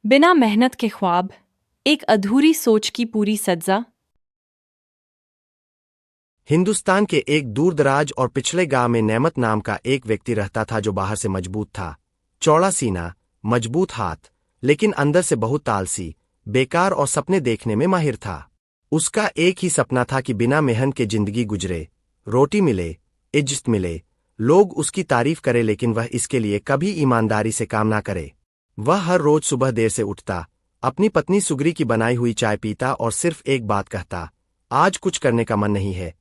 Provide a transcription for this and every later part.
बिना मेहनत के ख्वाब, एक अधूरी सोच की पूरी सज्जा। हिंदुस्तान के एक दूरदराज और पिछड़े गांव में नेमत नाम का एक व्यक्ति रहता था जो बाहर से मजबूत था, चौड़ा सीना, मजबूत हाथ, लेकिन अंदर से बहुत आलसी, बेकार और सपने देखने में माहिर था। उसका एक ही सपना था कि बिना मेहनत के जिंदगी गुजरे, रोटी मिले, इज्जत मिले, लोग उसकी तारीफ करें, लेकिन वह इसके लिए कभी ईमानदारी से काम ना करे। वह हर रोज सुबह देर से उठता, अपनी पत्नी सुगरी की बनाई हुई चाय पीता और सिर्फ एक बात कहता, आज कुछ करने का मन नहीं है,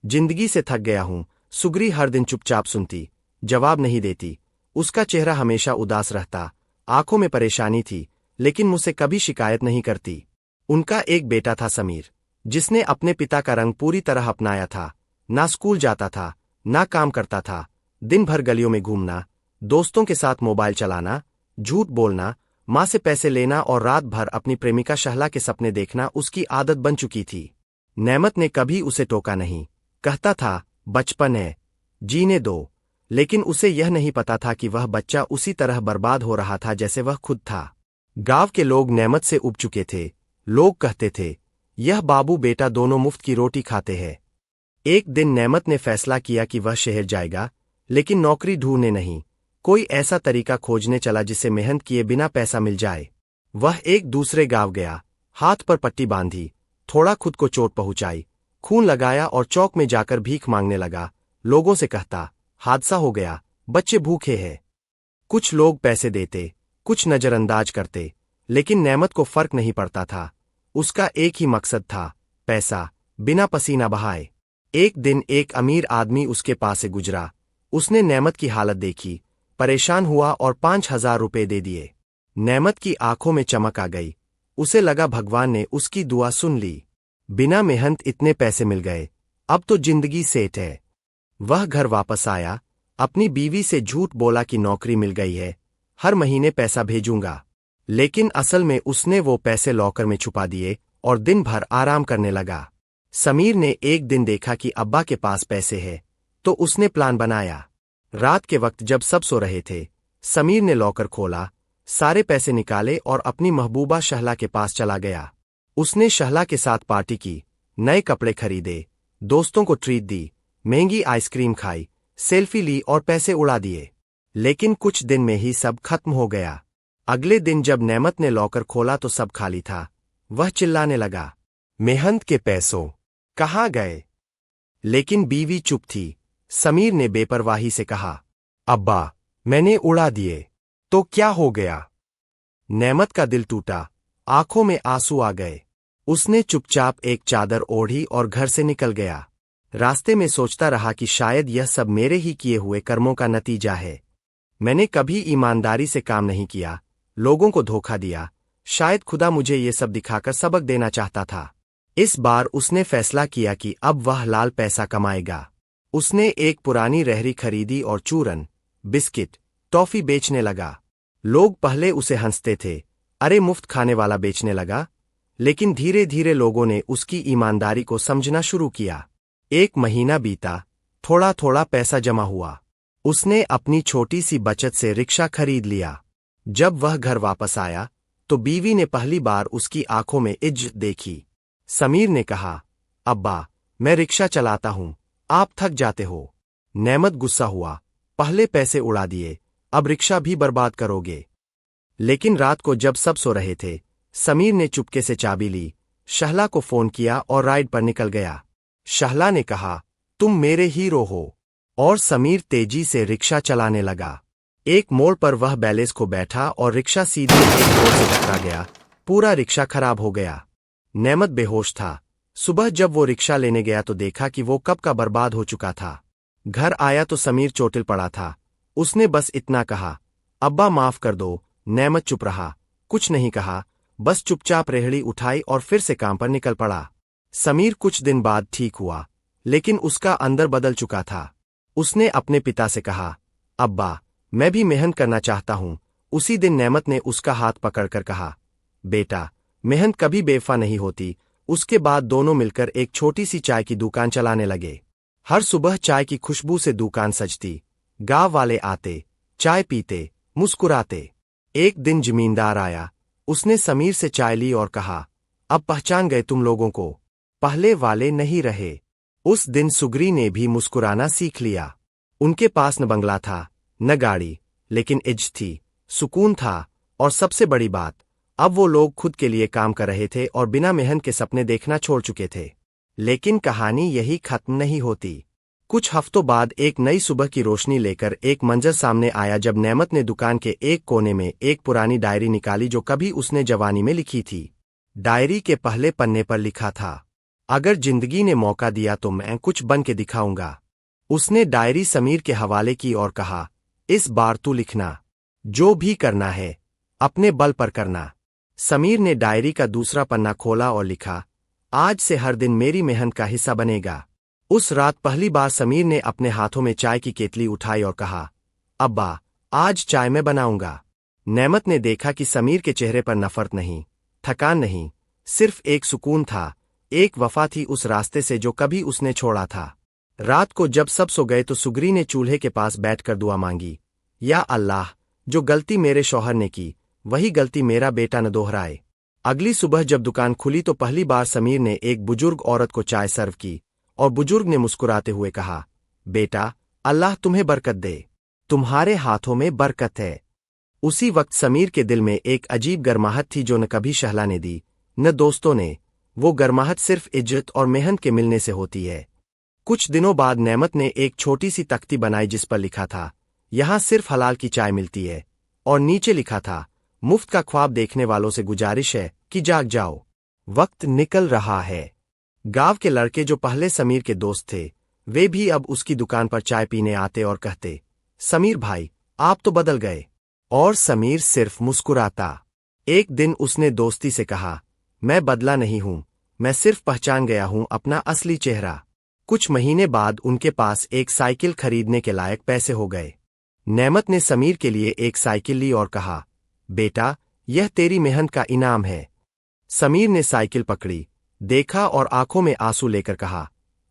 जिंदगी से थक गया हूं। सुगरी हर दिन चुपचाप सुनती, जवाब नहीं देती। उसका चेहरा हमेशा उदास रहता, आंखों में परेशानी थी, लेकिन मुझसे कभी शिकायत नहीं करती। उनका एक बेटा था समीर, जिसने अपने पिता का रंग पूरी तरह अपनाया था। ना स्कूल जाता था, ना काम करता था, दिन भर गलियों में घूमना, दोस्तों के साथ मोबाइल चलाना, झूठ बोलना, माँ से पैसे लेना और रात भर अपनी प्रेमिका शहला के सपने देखना उसकी आदत बन चुकी थी। नेमत ने कभी उसे टोका नहीं, कहता था, बचपन है, जीने दो, लेकिन उसे यह नहीं पता था कि वह बच्चा उसी तरह बर्बाद हो रहा था जैसे वह खुद था। गांव के लोग नेमत से उब चुके थे। लोग कहते थे, यह बाबू बेटा दोनों मुफ्त की रोटी खाते हैं। एक दिन नेमत ने फैसला किया कि वह शहर जाएगा, लेकिन नौकरी ढूंढने नहीं, कोई ऐसा तरीका खोजने चला जिससे मेहनत किए बिना पैसा मिल जाए। वह एक दूसरे गांव गया, हाथ पर पट्टी बांधी, थोड़ा खुद को चोट पहुंचाई, खून लगाया और चौक में जाकर भीख मांगने लगा। लोगों से कहता, हादसा हो गया, बच्चे भूखे हैं। कुछ लोग पैसे देते, कुछ नजरअंदाज करते, लेकिन नेमत को फर्क नहीं पड़ता था। उसका एक ही मकसद था, पैसा, बिना पसीना बहाए। एक दिन एक अमीर आदमी उसके पास से गुजरा। उसने नेमत की हालत देखी, परेशान हुआ और 5,000 रुपए दे दिए। नेमत की आंखों में चमक आ गई। उसे लगा भगवान ने उसकी दुआ सुन ली। बिना मेहनत इतने पैसे मिल गए, अब तो जिंदगी सेट है। वह घर वापस आया, अपनी बीवी से झूठ बोला कि नौकरी मिल गई है, हर महीने पैसा भेजूंगा। लेकिन असल में उसने वो पैसे लॉकर में छुपा दिए और दिन भर आराम करने लगा। समीर ने एक दिन देखा कि अब्बा के पास पैसे हैं, तो उसने प्लान बनाया। रात के वक्त जब सब सो रहे थे, समीर ने लॉकर खोला, सारे पैसे निकाले और अपनी महबूबा शहला के पास चला गया। उसने शहला के साथ पार्टी की, नए कपड़े खरीदे, दोस्तों को ट्रीट दी, महंगी आइसक्रीम खाई, सेल्फी ली और पैसे उड़ा दिए। लेकिन कुछ दिन में ही सब खत्म हो गया। अगले दिन जब नेमत ने लॉकर खोला तो सब खाली था। वह चिल्लाने लगा, मेहनत के पैसों कहाँ गए? लेकिन बीवी चुप थी। समीर ने बेपरवाही से कहा, अब्बा, मैंने उड़ा दिए। तो क्या हो गया? नेमत का दिल टूटा, आंखों में आंसू आ गए। उसने चुपचाप एक चादर ओढ़ी और घर से निकल गया। रास्ते में सोचता रहा कि शायद यह सब मेरे ही किए हुए कर्मों का नतीजा है। मैंने कभी ईमानदारी से काम नहीं किया, लोगों को धोखा दिया, शायद खुदा मुझे ये सब दिखाकर सबक देना चाहता था। इस बार उसने फैसला किया कि अब वह लाल पैसा कमाएगा। उसने एक पुरानी रहरी खरीदी और चूरन, बिस्किट, टॉफी बेचने लगा। लोग पहले उसे हंसते थे, अरे मुफ्त खाने वाला बेचने लगा। लेकिन धीरे धीरे लोगों ने उसकी ईमानदारी को समझना शुरू किया। एक महीना बीता, थोड़ा थोड़ा पैसा जमा हुआ। उसने अपनी छोटी सी बचत से रिक्शा खरीद लिया। जब वह घर वापस आया, तो बीवी ने पहली बार उसकी आंखों में इज्जत देखी। समीर ने कहा, अब्बा, मैं रिक्शा चलाता हूं, आप थक जाते हो। नेमत गुस्सा हुआ, पहले पैसे उड़ा दिए, अब रिक्शा भी बर्बाद करोगे। लेकिन रात को जब सब सो रहे थे, समीर ने चुपके से चाबी ली, शहला को फोन किया और राइड पर निकल गया। शहला ने कहा, तुम मेरे हीरो हो। और समीर तेजी से रिक्शा चलाने लगा। एक मोड़ पर वह बैलेंस को बैठा और रिक्शा सीधे एक मोड़ से टकरा गया। पूरा रिक्शा खराब हो गया। नेमत बेहोश था। सुबह जब वो रिक्शा लेने गया तो देखा कि वो कब का बर्बाद हो चुका था। घर आया तो समीर चोटिल पड़ा था। उसने बस इतना कहा, अब्बा माफ कर दो। नेमत चुप रहा, कुछ नहीं कहा, बस चुपचाप रेहड़ी उठाई और फिर से काम पर निकल पड़ा। समीर कुछ दिन बाद ठीक हुआ, लेकिन उसका अंदर बदल चुका था। उसने अपने पिता से कहा, अब्बा, मैं भी मेहनत करना चाहता हूं। उसी दिन नेमत ने उसका हाथ पकड़कर कहा, बेटा, मेहनत कभी बेवफा नहीं होती। उसके बाद दोनों मिलकर एक छोटी सी चाय की दुकान चलाने लगे। हर सुबह चाय की खुशबू से दुकान सजती। गांव वाले आते, चाय पीते, मुस्कुराते। एक दिन जमींदार आया। उसने समीर से चाय ली और कहा, अब पहचान गए तुम लोगों को, पहले वाले नहीं रहे। उस दिन सुग्री ने भी मुस्कुराना सीख लिया। उनके पास न बंगला था न गाड़ी, लेकिन इज्जत थी, सुकून था, और सबसे बड़ी बात, अब वो लोग खुद के लिए काम कर रहे थे और बिना मेहनत के सपने देखना छोड़ चुके थे। लेकिन कहानी यही खत्म नहीं होती। कुछ हफ्तों बाद एक नई सुबह की रोशनी लेकर एक मंजर सामने आया जब नेमत ने दुकान के एक कोने में एक पुरानी डायरी निकाली जो कभी उसने जवानी में लिखी थी। डायरी के पहले पन्ने पर लिखा था, अगर जिंदगी ने मौका दिया तो मैं कुछ बन के दिखाऊंगा। उसने डायरी समीर के हवाले की और कहा, इस बार तू लिखना, जो भी करना है अपने बल पर करना। समीर ने डायरी का दूसरा पन्ना खोला और लिखा, आज से हर दिन मेरी मेहनत का हिस्सा बनेगा। उस रात पहली बार समीर ने अपने हाथों में चाय की केतली उठाई और कहा, अब्बा, आज चाय मैं बनाऊंगा। नेमत ने देखा कि समीर के चेहरे पर नफरत नहीं, थकान नहीं, सिर्फ एक सुकून था, एक वफा थी उस रास्ते से जो कभी उसने छोड़ा था। रात को जब सब सो गए तो सुग्री ने चूल्हे के पास बैठकर दुआ मांगी, या अल्लाह, जो गलती मेरे शौहर ने की वही गलती मेरा बेटा न दोहराए। अगली सुबह जब दुकान खुली तो पहली बार समीर ने एक बुजुर्ग औरत को चाय सर्व की और बुजुर्ग ने मुस्कुराते हुए कहा, बेटा, अल्लाह तुम्हें बरकत दे, तुम्हारे हाथों में बरकत है। उसी वक्त समीर के दिल में एक अजीब गर्माहट थी जो न कभी शहला ने दी न दोस्तों ने। वो गर्माहट सिर्फ इज्जत और मेहनत के मिलने से होती है। कुछ दिनों बाद नेमत ने एक छोटी सी तख्ती बनाई जिस पर लिखा था, यहां सिर्फ हलाल की चाय मिलती है, और नीचे लिखा था, मुफ्त का ख्वाब देखने वालों से गुजारिश है कि जाग जाओ, वक्त निकल रहा है। गांव के लड़के जो पहले समीर के दोस्त थे, वे भी अब उसकी दुकान पर चाय पीने आते और कहते, समीर भाई, आप तो बदल गए। और समीर सिर्फ मुस्कुराता। एक दिन उसने दोस्ती से कहा, मैं बदला नहीं हूं, मैं सिर्फ पहचान गया हूं अपना असली चेहरा। कुछ महीने बाद उनके पास एक साइकिल खरीदने के लायक पैसे हो गए। नेमत ने समीर के लिए एक साइकिल ली और कहा, बेटा, यह तेरी मेहनत का इनाम है। समीर ने साइकिल पकड़ी, देखा और आंखों में आंसू लेकर कहा,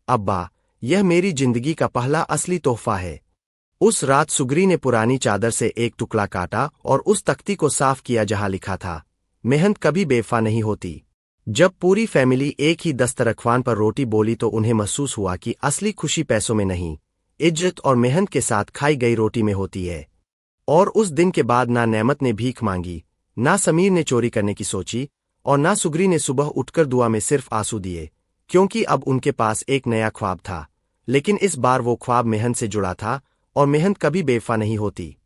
अब्बा, यह मेरी जिंदगी का पहला असली तोहफा है। उस रात सुग्री ने पुरानी चादर से एक टुकड़ा काटा और उस तख्ती को साफ किया जहां लिखा था, मेहनत कभी बेवफा नहीं होती। जब पूरी फैमिली एक ही दस्तरख्वान पर रोटी बोली तो उन्हें महसूस हुआ कि असली खुशी पैसों में नहीं, इज्जत और मेहनत के साथ खाई गई रोटी में होती है। और उस दिन के बाद ना नेमत ने भीख मांगी, ना समीर ने चोरी करने की सोची, और ना सुग्री ने सुबह उठकर दुआ में सिर्फ आंसू दिए, क्योंकि अब उनके पास एक नया ख्वाब था। लेकिन इस बार वो ख्वाब मेहनत से जुड़ा था, और मेहनत कभी बेवफा नहीं होती।